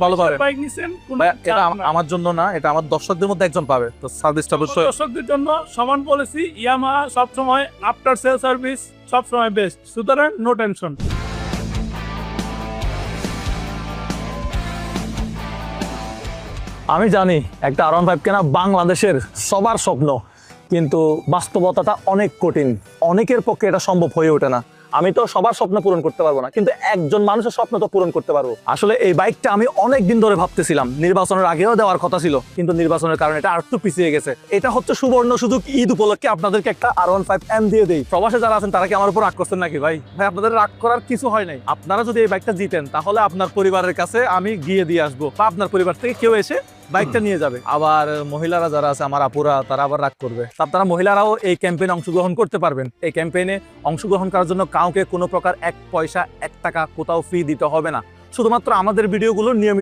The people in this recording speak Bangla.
ভালো পাবে বাইক নিছেন ভাই, এটা আমার জন্য না, এটা আমার দর্শকদের মধ্যে একজন পাবে, তো সার্ভিসটা অবশ্যই দর্শকদের জন্য সমান পলিসি। ইয়ামাহা সবসময় আফটার সেল সার্ভিস সবসময় বেস্ট, সুতরাং নো টেনশন। আমি জানি একটা R15 কেনা বাংলাদেশের সবার স্বপ্ন, কিন্তু বাস্তবতাটা অনেক কঠিন, অনেকের পক্ষে এটা সম্ভব হয়ে ওঠে না। আমি তো সবার স্বপ্ন পূরণ করতে পারবো না, কিন্তু একজন মানুষের স্বপ্ন তো পূরণ করতে পারবো। আসলে এই বাইকটা আমি অনেক দিন ধরে ভাবতেছিলাম, নির্বাচনের আগেও দেওয়ার কথা ছিল, কিন্তু নির্বাচনের কারণে এটা আরেকটু পিছিয়ে গেছে। এটা হচ্ছে সুবর্ণ সুযোগ, ঈদ উপলক্ষে আপনাদেরকে একটা R15M দিয়ে দেই। প্রবাসে যারা আছেন তারা কি আমার উপর রাগ করছেন নাকি? ভাই ভাই আপনাদের রাগ করার কিছু হয় নাই। আপনারা যদি এই বাইকটা জিতেন তাহলে আপনার পরিবারের কাছে আমি গিয়ে দিয়ে আসবো, বা আপনার পরিবার থেকে কেউ এসে বাইকটা নিয়ে যাবে। আবার মহিলারা যারা আছে আমার আপুরা, তারা আবার রাগ করবে। আপনারা মহিলারাও এই ক্যাম্পেইনে অংশগ্রহণ করতে পারবেন। এই ক্যাম্পেইনে অংশগ্রহণ করার জন্য কাউকে কোনো প্রকার 1 পয়সা 1 টাকা কোথাও ফি দিতে হবে না। শুধুমাত্র আমাদের ভিডিওগুলো নিয়মিত